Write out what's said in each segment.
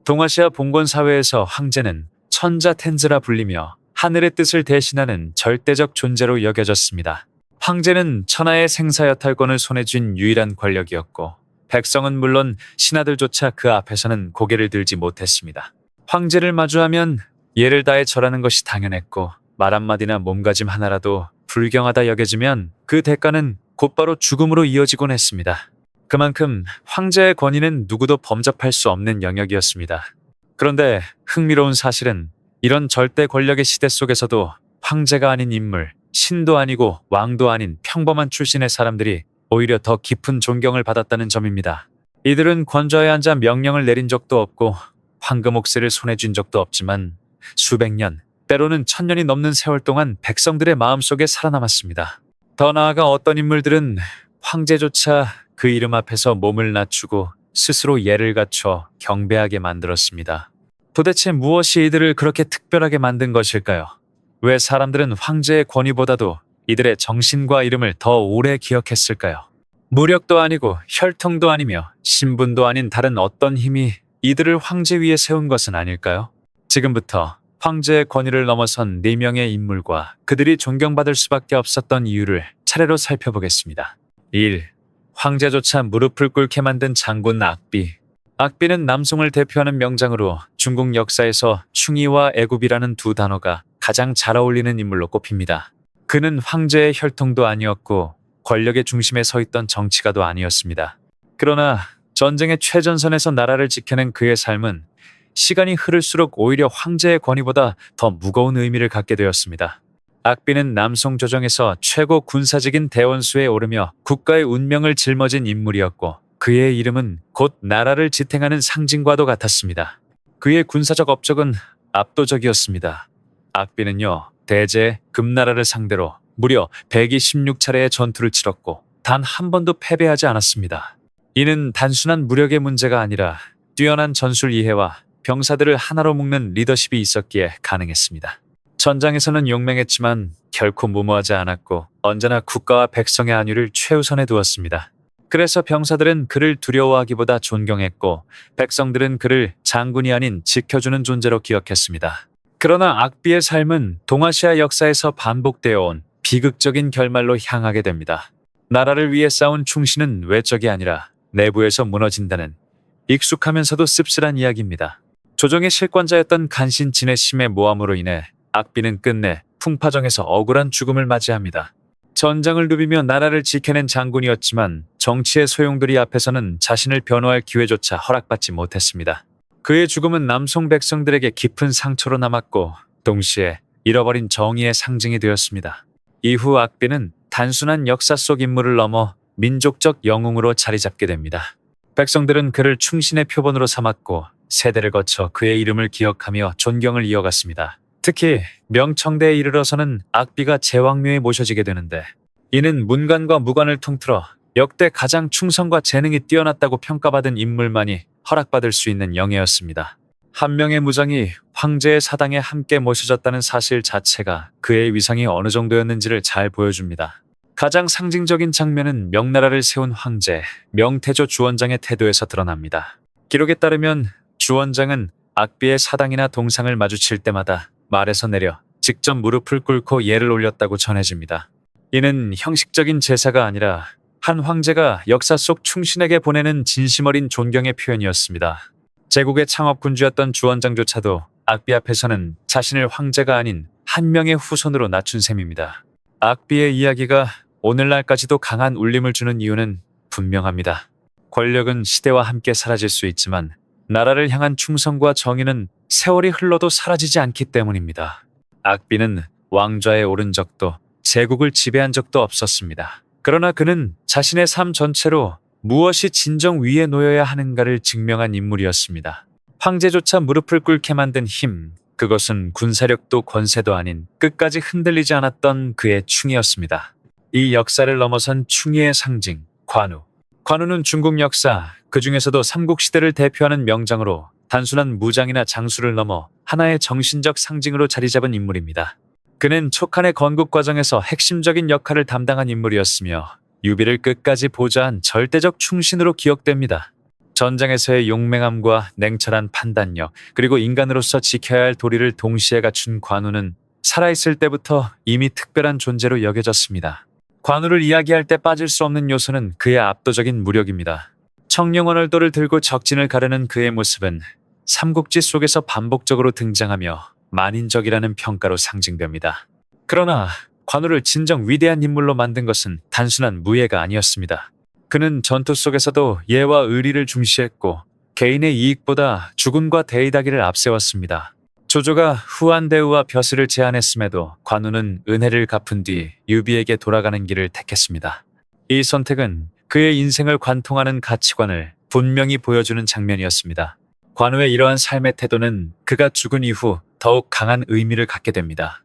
동아시아 봉건 사회에서 황제는 천자텐즈라 불리며 하늘의 뜻을 대신하는 절대적 존재로 여겨졌습니다. 황제는 천하의 생사여탈권을 손에 쥔 유일한 권력이었고 백성은 물론 신하들조차 그 앞에서는 고개를 들지 못했습니다. 황제를 마주하면 예를 다해 절하는 것이 당연했고 말 한마디나 몸가짐 하나라도 불경하다 여겨지면 그 대가는 곧바로 죽음으로 이어지곤 했습니다. 그만큼 황제의 권위는 누구도 범접할 수 없는 영역이었습니다. 그런데 흥미로운 사실은 이런 절대 권력의 시대 속에서도 황제가 아닌 인물, 신도 아니고 왕도 아닌 평범한 출신의 사람들이 오히려 더 깊은 존경을 받았다는 점입니다. 이들은 권좌에 앉아 명령을 내린 적도 없고 황금 옥새를 손에 쥔 적도 없지만 수백 년, 때로는 천년이 넘는 세월 동안 백성들의 마음속에 살아남았습니다. 더 나아가 어떤 인물들은 황제조차 그 이름 앞에서 몸을 낮추고 스스로 예를 갖춰 경배하게 만들었습니다. 도대체 무엇이 이들을 그렇게 특별하게 만든 것일까요? 왜 사람들은 황제의 권위보다도 이들의 정신과 이름을 더 오래 기억했을까요? 무력도 아니고 혈통도 아니며 신분도 아닌 다른 어떤 힘이 이들을 황제 위에 세운 것은 아닐까요? 지금부터 황제의 권위를 넘어선 4명의 인물과 그들이 존경받을 수밖에 없었던 이유를 차례로 살펴보겠습니다. 1. 황제조차 무릎을 꿇게 만든 장군 악비. 악비는 남송을 대표하는 명장으로 중국 역사에서 충의와 애굽이라는 두 단어가 가장 잘 어울리는 인물로 꼽힙니다. 그는 황제의 혈통도 아니었고 권력의 중심에 서 있던 정치가도 아니었습니다. 그러나 전쟁의 최전선에서 나라를 지켜낸 그의 삶은 시간이 흐를수록 오히려 황제의 권위보다 더 무거운 의미를 갖게 되었습니다. 악비는 남송 조정에서 최고 군사직인 대원수에 오르며 국가의 운명을 짊어진 인물이었고 그의 이름은 곧 나라를 지탱하는 상징과도 같았습니다. 그의 군사적 업적은 압도적이었습니다. 악비는요, 대제 금나라를 상대로 무려 126차례의 전투를 치렀고 단 한 번도 패배하지 않았습니다. 이는 단순한 무력의 문제가 아니라 뛰어난 전술 이해와 병사들을 하나로 묶는 리더십이 있었기에 가능했습니다. 전장에서는 용맹했지만 결코 무모하지 않았고 언제나 국가와 백성의 안위를 최우선에 두었습니다. 그래서 병사들은 그를 두려워하기보다 존경했고 백성들은 그를 장군이 아닌 지켜주는 존재로 기억했습니다. 그러나 악비의 삶은 동아시아 역사에서 반복되어 온 비극적인 결말로 향하게 됩니다. 나라를 위해 싸운 충신은 외적이 아니라 내부에서 무너진다는 익숙하면서도 씁쓸한 이야기입니다. 조정의 실권자였던 간신 진해심의 모함으로 인해 악비는 끝내 풍파정에서 억울한 죽음을 맞이합니다. 전장을 누비며 나라를 지켜낸 장군이었지만 정치의 소용돌이 앞에서는 자신을 변호할 기회조차 허락받지 못했습니다. 그의 죽음은 남송 백성들에게 깊은 상처로 남았고 동시에 잃어버린 정의의 상징이 되었습니다. 이후 악비는 단순한 역사 속 인물을 넘어 민족적 영웅으로 자리 잡게 됩니다. 백성들은 그를 충신의 표본으로 삼았고 세대를 거쳐 그의 이름을 기억하며 존경을 이어갔습니다. 특히 명청대에 이르러서는 악비가 제왕묘에 모셔지게 되는데 이는 문관과 무관을 통틀어 역대 가장 충성과 재능이 뛰어났다고 평가받은 인물만이 허락받을 수 있는 영예였습니다. 한 명의 무장이 황제의 사당에 함께 모셔졌다는 사실 자체가 그의 위상이 어느 정도였는지를 잘 보여줍니다. 가장 상징적인 장면은 명나라를 세운 황제 명태조 주원장의 태도에서 드러납니다. 기록에 따르면 주원장은 악비의 사당이나 동상을 마주칠 때마다 말에서 내려 직접 무릎을 꿇고 예를 올렸다고 전해집니다. 이는 형식적인 제사가 아니라 한 황제가 역사 속 충신에게 보내는 진심 어린 존경의 표현이었습니다. 제국의 창업군주였던 주원장조차도 악비 앞에서는 자신을 황제가 아닌 한 명의 후손으로 낮춘 셈입니다. 악비의 이야기가 오늘날까지도 강한 울림을 주는 이유는 분명합니다. 권력은 시대와 함께 사라질 수 있지만 나라를 향한 충성과 정의는 세월이 흘러도 사라지지 않기 때문입니다. 악비는 왕좌에 오른 적도 제국을 지배한 적도 없었습니다. 그러나 그는 자신의 삶 전체로 무엇이 진정 위에 놓여야 하는가를 증명한 인물이었습니다. 황제조차 무릎을 꿇게 만든 힘, 그것은 군사력도 권세도 아닌 끝까지 흔들리지 않았던 그의 충이었습니다. 이 역사를 넘어선 충의의 상징, 관우. 관우는 중국 역사, 그 중에서도 삼국시대를 대표하는 명장으로 단순한 무장이나 장수를 넘어 하나의 정신적 상징으로 자리 잡은 인물입니다. 그는 촉한의 건국 과정에서 핵심적인 역할을 담당한 인물이었으며 유비를 끝까지 보좌한 절대적 충신으로 기억됩니다. 전장에서의 용맹함과 냉철한 판단력, 그리고 인간으로서 지켜야 할 도리를 동시에 갖춘 관우는 살아있을 때부터 이미 특별한 존재로 여겨졌습니다. 관우를 이야기할 때 빠질 수 없는 요소는 그의 압도적인 무력입니다. 청룡 언얼도를 들고 적진을 가르는 그의 모습은 삼국지 속에서 반복적으로 등장하며 만인적이라는 평가로 상징됩니다. 그러나 관우를 진정 위대한 인물로 만든 것은 단순한 무예가 아니었습니다. 그는 전투 속에서도 예와 의리를 중시했고 개인의 이익보다 죽음과 대의다기를 앞세웠습니다. 조조가 후한대우와 벼슬을 제안했음에도 관우는 은혜를 갚은 뒤 유비에게 돌아가는 길을 택했습니다. 이 선택은 그의 인생을 관통하는 가치관을 분명히 보여주는 장면이었습니다. 관우의 이러한 삶의 태도는 그가 죽은 이후 더욱 강한 의미를 갖게 됩니다.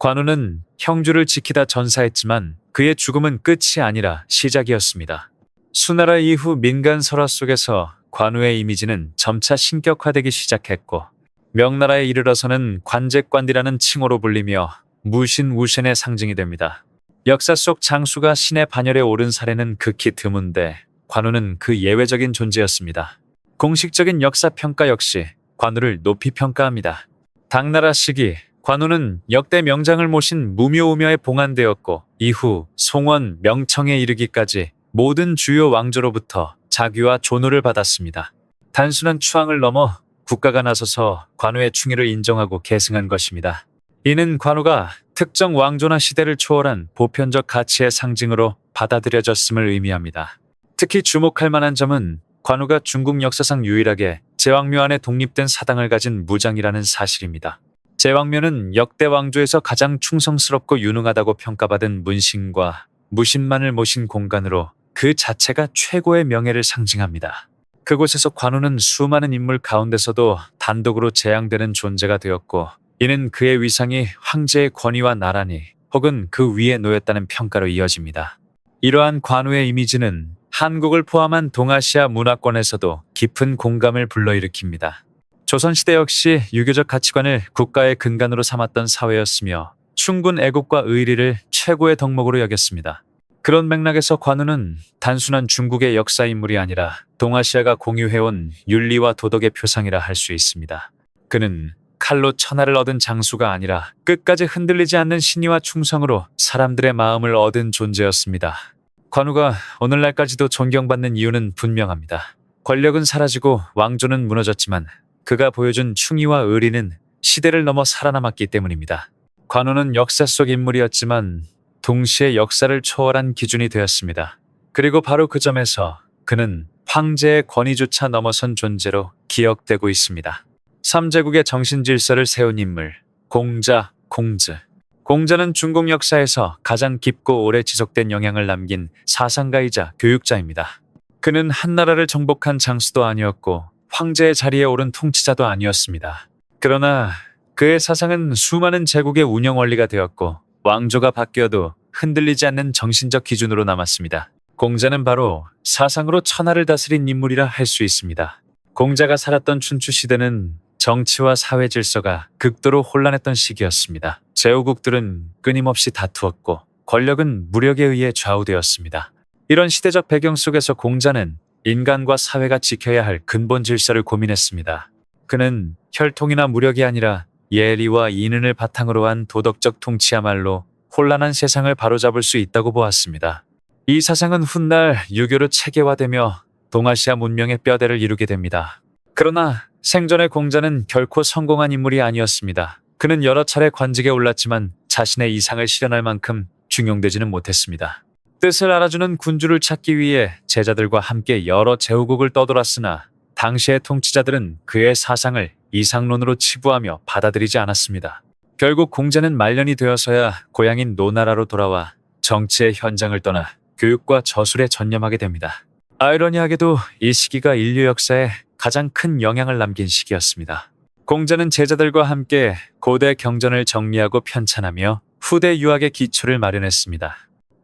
관우는 형주를 지키다 전사했지만 그의 죽음은 끝이 아니라 시작이었습니다. 수나라 이후 민간 설화 속에서 관우의 이미지는 점차 신격화되기 시작했고 명나라에 이르러서는 관제관디라는 칭호로 불리며 무신우신의 상징이 됩니다. 역사 속 장수가 신의 반열에 오른 사례는 극히 드문데 관우는 그 예외적인 존재였습니다. 공식적인 역사 평가 역시 관우를 높이 평가합니다. 당나라 시기 관우는 역대 명장을 모신 무묘우며에 봉안되었고 이후 송원, 명청에 이르기까지 모든 주요 왕조로부터 자귀와 존호를 받았습니다. 단순한 추앙을 넘어 국가가 나서서 관우의 충의를 인정하고 계승한 것입니다. 이는 관우가 특정 왕조나 시대를 초월한 보편적 가치의 상징으로 받아들여졌음을 의미합니다. 특히 주목할 만한 점은 관우가 중국 역사상 유일하게 제왕묘 안에 독립된 사당을 가진 무장이라는 사실입니다. 제왕묘는 역대 왕조에서 가장 충성스럽고 유능하다고 평가받은 문신과 무신만을 모신 공간으로 그 자체가 최고의 명예를 상징합니다. 그곳에서 관우는 수많은 인물 가운데서도 단독으로 제왕되는 존재가 되었고 이는 그의 위상이 황제의 권위와 나란히 혹은 그 위에 놓였다는 평가로 이어집니다. 이러한 관우의 이미지는 한국을 포함한 동아시아 문화권에서도 깊은 공감을 불러일으킵니다. 조선시대 역시 유교적 가치관을 국가의 근간으로 삼았던 사회였으며 충군 애국과 의리를 최고의 덕목으로 여겼습니다. 그런 맥락에서 관우는 단순한 중국의 역사 인물이 아니라 동아시아가 공유해온 윤리와 도덕의 표상이라 할 수 있습니다. 그는 칼로 천하를 얻은 장수가 아니라 끝까지 흔들리지 않는 신의와 충성으로 사람들의 마음을 얻은 존재였습니다. 관우가 오늘날까지도 존경받는 이유는 분명합니다. 권력은 사라지고 왕조는 무너졌지만 그가 보여준 충의와 의리는 시대를 넘어 살아남았기 때문입니다. 관우는 역사 속 인물이었지만 동시에 역사를 초월한 기준이 되었습니다. 그리고 바로 그 점에서 그는 황제의 권위조차 넘어선 존재로 기억되고 있습니다. 삼제국의 정신질서를 세운 인물, 공자, 공즈. 공자는 중국 역사에서 가장 깊고 오래 지속된 영향을 남긴 사상가이자 교육자입니다. 그는 한나라를 정복한 장수도 아니었고 황제의 자리에 오른 통치자도 아니었습니다. 그러나 그의 사상은 수많은 제국의 운영 원리가 되었고 왕조가 바뀌어도 흔들리지 않는 정신적 기준으로 남았습니다. 공자는 바로 사상으로 천하를 다스린 인물이라 할 수 있습니다. 공자가 살았던 춘추 시대는 정치와 사회 질서가 극도로 혼란했던 시기였습니다. 제후국들은 끊임없이 다투었고 권력은 무력에 의해 좌우되었습니다. 이런 시대적 배경 속에서 공자는 인간과 사회가 지켜야 할 근본 질서를 고민했습니다. 그는 혈통이나 무력이 아니라 예리와 인은을 바탕으로 한 도덕적 통치야말로 혼란한 세상을 바로잡을 수 있다고 보았습니다. 이 사상은 훗날 유교로 체계화되며 동아시아 문명의 뼈대를 이루게 됩니다. 그러나 생전의 공자는 결코 성공한 인물이 아니었습니다. 그는 여러 차례 관직에 올랐지만 자신의 이상을 실현할 만큼 중용되지는 못했습니다. 뜻을 알아주는 군주를 찾기 위해 제자들과 함께 여러 제후국을 떠돌았으나 당시의 통치자들은 그의 사상을 이상론으로 치부하며 받아들이지 않았습니다. 결국 공자는 말년이 되어서야 고향인 노나라로 돌아와 정치의 현장을 떠나 교육과 저술에 전념하게 됩니다. 아이러니하게도 이 시기가 인류 역사에 가장 큰 영향을 남긴 시기였습니다. 공자는 제자들과 함께 고대 경전을 정리하고 편찬하며 후대 유학의 기초를 마련했습니다.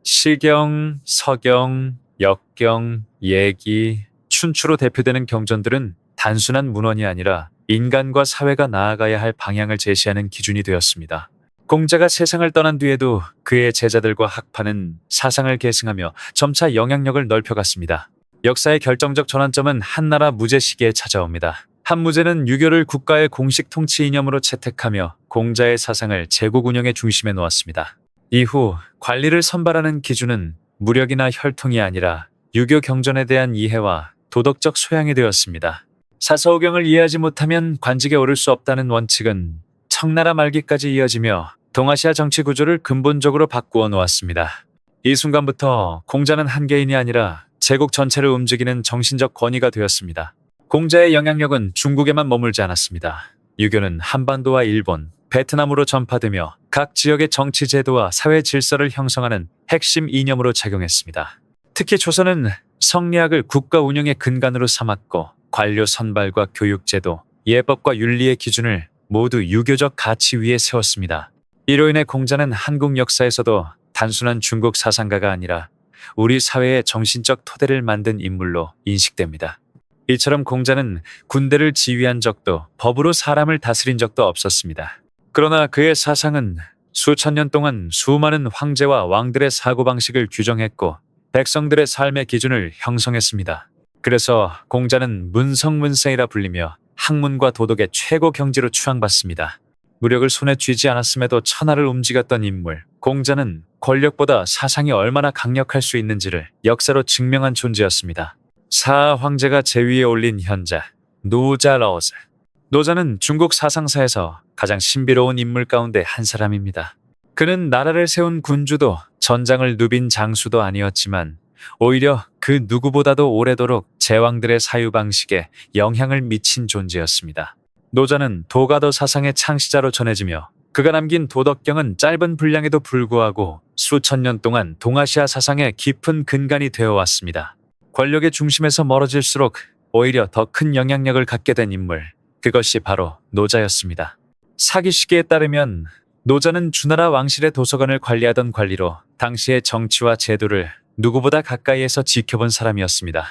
시경, 서경, 역경, 예기, 춘추로 대표되는 경전들은 단순한 문헌이 아니라 인간과 사회가 나아가야 할 방향을 제시하는 기준이 되었습니다. 공자가 세상을 떠난 뒤에도 그의 제자들과 학파는 사상을 계승하며 점차 영향력을 넓혀갔습니다. 역사의 결정적 전환점은 한나라 무제 시기에 찾아옵니다. 한무제는 유교를 국가의 공식 통치 이념으로 채택하며 공자의 사상을 제국 운영의 중심에 놓았습니다. 이후 관리를 선발하는 기준은 무력이나 혈통이 아니라 유교 경전에 대한 이해와 도덕적 소양이 되었습니다. 사서오경을 이해하지 못하면 관직에 오를 수 없다는 원칙은 청나라 말기까지 이어지며 동아시아 정치 구조를 근본적으로 바꾸어 놓았습니다. 이 순간부터 공자는 한 개인이 아니라 제국 전체를 움직이는 정신적 권위가 되었습니다. 공자의 영향력은 중국에만 머물지 않았습니다. 유교는 한반도와 일본, 베트남으로 전파되며 각 지역의 정치 제도와 사회 질서를 형성하는 핵심 이념으로 작용했습니다. 특히 조선은 성리학을 국가 운영의 근간으로 삼았고 관료 선발과 교육 제도, 예법과 윤리의 기준을 모두 유교적 가치 위에 세웠습니다. 이로 인해 공자는 한국 역사에서도 단순한 중국 사상가가 아니라 우리 사회의 정신적 토대를 만든 인물로 인식됩니다. 이처럼 공자는 군대를 지휘한 적도 법으로 사람을 다스린 적도 없었습니다. 그러나 그의 사상은 수천 년 동안 수많은 황제와 왕들의 사고방식을 규정했고 백성들의 삶의 기준을 형성했습니다. 그래서 공자는 문성문세이라 불리며 학문과 도덕의 최고 경지로 추앙받습니다. 무력을 손에 쥐지 않았음에도 천하를 움직였던 인물, 공자는 권력보다 사상이 얼마나 강력할 수 있는지를 역사로 증명한 존재였습니다. 사하 황제가 제위에 올린 현자, 노자러즈. 노자는 중국 사상사에서 가장 신비로운 인물 가운데 한 사람입니다. 그는 나라를 세운 군주도 전장을 누빈 장수도 아니었지만 오히려 그 누구보다도 오래도록 제왕들의 사유방식에 영향을 미친 존재였습니다. 노자는 도가도 사상의 창시자로 전해지며 그가 남긴 도덕경은 짧은 분량에도 불구하고 수천 년 동안 동아시아 사상의 깊은 근간이 되어 왔습니다. 권력의 중심에서 멀어질수록 오히려 더 큰 영향력을 갖게 된 인물, 그것이 바로 노자였습니다. 사기시기에 따르면 노자는 주나라 왕실의 도서관을 관리하던 관리로 당시의 정치와 제도를 누구보다 가까이에서 지켜본 사람이었습니다.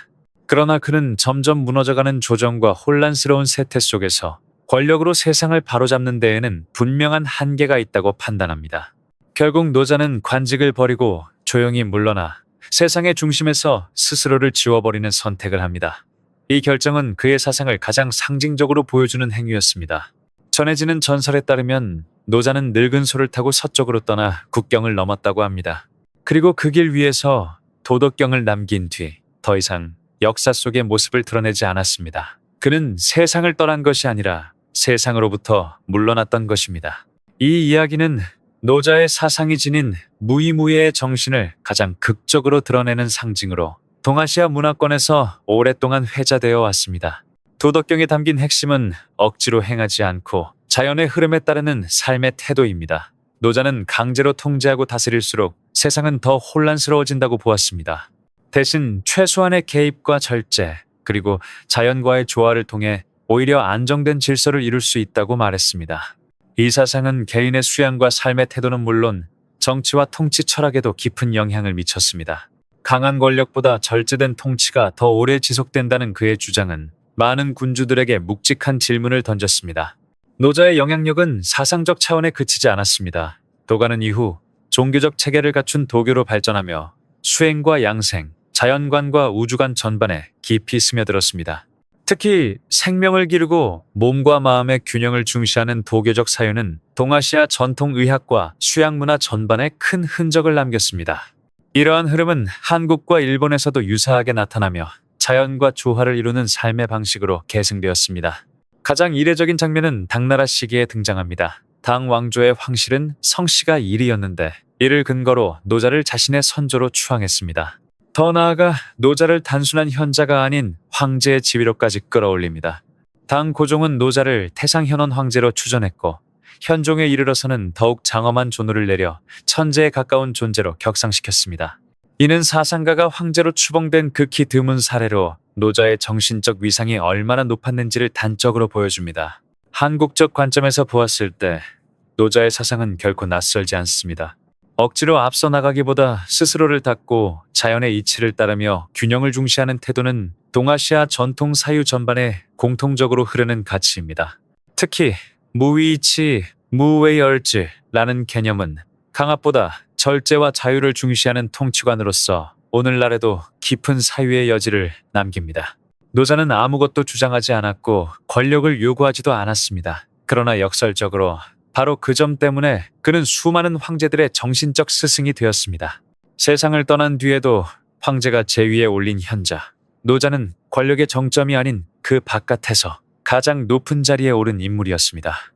그러나 그는 점점 무너져가는 조정과 혼란스러운 세태 속에서 권력으로 세상을 바로잡는 데에는 분명한 한계가 있다고 판단합니다. 결국 노자는 관직을 버리고 조용히 물러나 세상의 중심에서 스스로를 지워버리는 선택을 합니다. 이 결정은 그의 사상을 가장 상징적으로 보여주는 행위였습니다. 전해지는 전설에 따르면 노자는 늙은 소를 타고 서쪽으로 떠나 국경을 넘었다고 합니다. 그리고 그 길 위에서 도덕경을 남긴 뒤 더 이상 역사 속의 모습을 드러내지 않았습니다. 그는 세상을 떠난 것이 아니라 세상으로부터 물러났던 것입니다. 이 이야기는 노자의 사상이 지닌 무이무예의 정신을 가장 극적으로 드러내는 상징으로 동아시아 문화권에서 오랫동안 회자되어 왔습니다. 도덕경에 담긴 핵심은 억지로 행하지 않고 자연의 흐름에 따르는 삶의 태도입니다. 노자는 강제로 통제하고 다스릴수록 세상은 더 혼란스러워진다고 보았습니다. 대신 최소한의 개입과 절제, 그리고 자연과의 조화를 통해 오히려 안정된 질서를 이룰 수 있다고 말했습니다. 이 사상은 개인의 수양과 삶의 태도는 물론 정치와 통치 철학에도 깊은 영향을 미쳤습니다. 강한 권력보다 절제된 통치가 더 오래 지속된다는 그의 주장은 많은 군주들에게 묵직한 질문을 던졌습니다. 노자의 영향력은 사상적 차원에 그치지 않았습니다. 도가는 이후 종교적 체계를 갖춘 도교로 발전하며 수행과 양생, 자연관과 우주관 전반에 깊이 스며들었습니다. 특히 생명을 기르고 몸과 마음의 균형을 중시하는 도교적 사유는 동아시아 전통의학과 수양문화 전반에 큰 흔적을 남겼습니다. 이러한 흐름은 한국과 일본에서도 유사하게 나타나며 자연과 조화를 이루는 삶의 방식으로 계승되었습니다. 가장 이례적인 장면은 당나라 시기에 등장합니다. 당 왕조의 황실은 성씨가 일이었는데 이를 근거로 노자를 자신의 선조로 추앙했습니다. 더 나아가 노자를 단순한 현자가 아닌 황제의 지위로까지 끌어올립니다. 당 고종은 노자를 태상현원 황제로 추존했고 현종에 이르러서는 더욱 장엄한 존호를 내려 천재에 가까운 존재로 격상시켰습니다. 이는 사상가가 황제로 추봉된 극히 드문 사례로 노자의 정신적 위상이 얼마나 높았는지를 단적으로 보여줍니다. 한국적 관점에서 보았을 때 노자의 사상은 결코 낯설지 않습니다. 억지로 앞서 나가기보다 스스로를 닫고 자연의 이치를 따르며 균형을 중시하는 태도는 동아시아 전통 사유 전반에 공통적으로 흐르는 가치입니다. 특히 무위치, 무웨이얼즈라는 개념은 강압보다 절제와 자유를 중시하는 통치관으로서 오늘날에도 깊은 사유의 여지를 남깁니다. 노자는 아무것도 주장하지 않았고 권력을 요구하지도 않았습니다. 그러나 역설적으로 바로 그 점 때문에 그는 수많은 황제들의 정신적 스승이 되었습니다. 세상을 떠난 뒤에도 황제가 제위에 올린 현자, 노자는 권력의 정점이 아닌 그 바깥에서 가장 높은 자리에 오른 인물이었습니다.